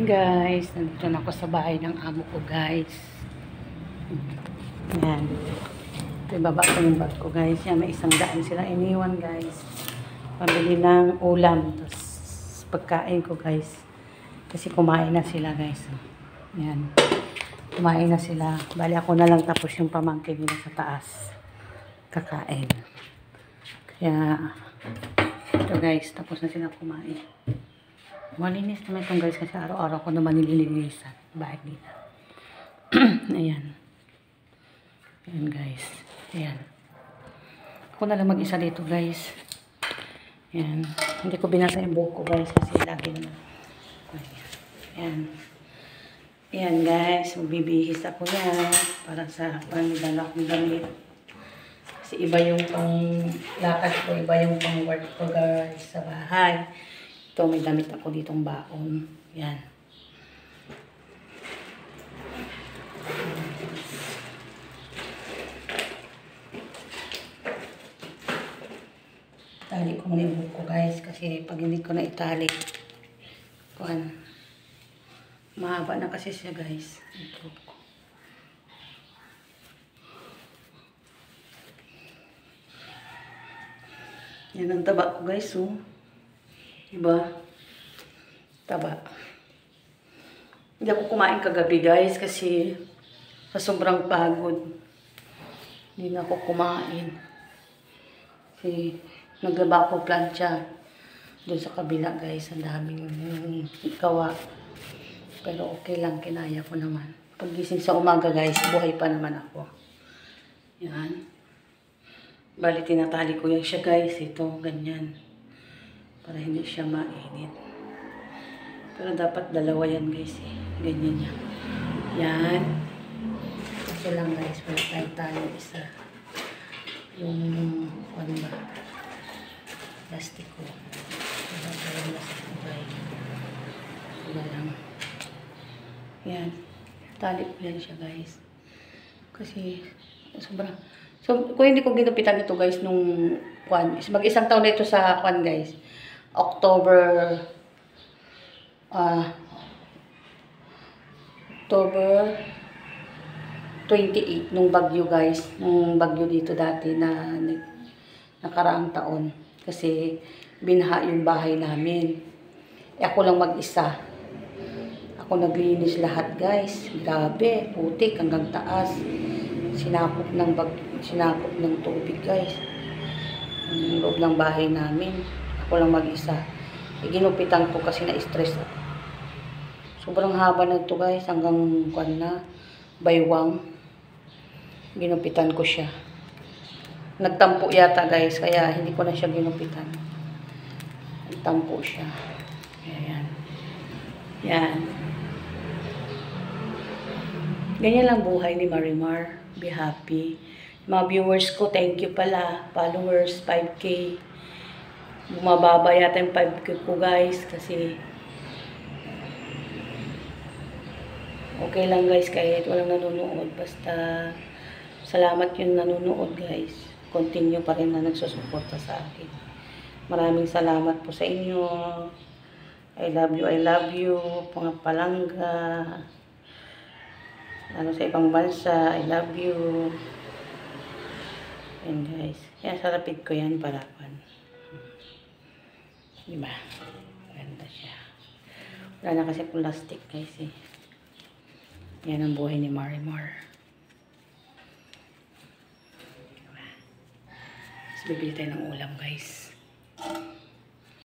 Guys, nandito na ako sa bahay ng amo ko, guys. Yan. Ito ibaba ko yung bag ko, guys. Yan, may 100 sila iniwan, guys. Pabili ng ulam. Tapos, pagkain ko, guys. Kasi kumain na sila, guys. Yan. Kumain na sila. Bali ako na lang tapos yung pamangkin nila sa taas. Kakain. Kaya, ito guys, tapos na sila kumain. Malinis naman itong guys kasi araw-araw ko naman nililinisan. Bahay nila. Ayan. Ayan guys. Ayan. Ako na lang mag-isa dito guys. Ayan. Hindi ko binasa yung buhok ko guys kasi lagi naman. Ayan. Ayan guys. Magbibihis ako yan. Para sa pangdala kong damit. Kasi iba yung pang-lakad ko. Iba yung pang-work ko guys sa bahay. Ito, may damit ako ditong baon. Yan. Itali ko muna yung buhok ko guys. Kasi pag hindi ko na itali, kuhan, mahaba na kasi siya guys. Ito ko. Yan ang taba ko guys. Oh. Diba? Taba. Hindi ako kumain kagabi guys kasi sa sobrang pagod. Hindi na ako kumain. Kasi naglaba ako plancha. Doon sa kabila guys. Ang daming gawa. Pero okay lang. Kinaya ko naman. Paggising sa umaga guys, buhay pa naman ako. Yan. Bali tinatali ko yan siya guys. Ito, ganyan. Para hindi siya mainit. Pero dapat dalawa yan guys eh. Ganyan yan. Yan. Ito lang guys. Wala tayong isa. Yung ano ba? Plastic ko. Wala tayong plastic ko guys. Wala lang. Yan. Tali ko yan siya guys. Kasi sobrang. So kung hindi ko ginupitan ito guys nung kwan. Mag-isang taon na ito sa kwan guys. October 28 nung bagyo guys, nung bagyo dito dati na nakaraang taon kasi binaha yung bahay namin. Ako lang mag-isa. Ako naglinis lahat guys. Grabe, putik hanggang taas. Sinakop ng tubig guys. Ang loob ng bahay namin. Ako lang mag-isa. Ginupitan ko kasi na-stress ako. Sobrang haba na ito guys. Hanggang kwan na. Baywang. Ginupitan ko siya. Nagtampo yata guys. Kaya hindi ko na siya ginupitan. Nagtampo siya. Ayan. Yan. Ganyan lang buhay ni Marimar. Be happy. Mga viewers ko, thank you pala. Followers, 5K. Bumababa yata yung 5K ko guys kasi okay lang guys kahit walang nanonood. Basta salamat yung nanonood guys. Continue pa rin na nagsusuporta sa akin. Maraming salamat po sa inyo. I love you, I love you. Mga palangga. Ano sa ibang bansa, I love you. Yan guys. Yan, sa lapid ko yan para pan. Diba? Ganda siya. Wala na kasi plastic guys eh. Yan ang buhay ni Marimar. Diba? Tapos bibili tayo ng ulam guys.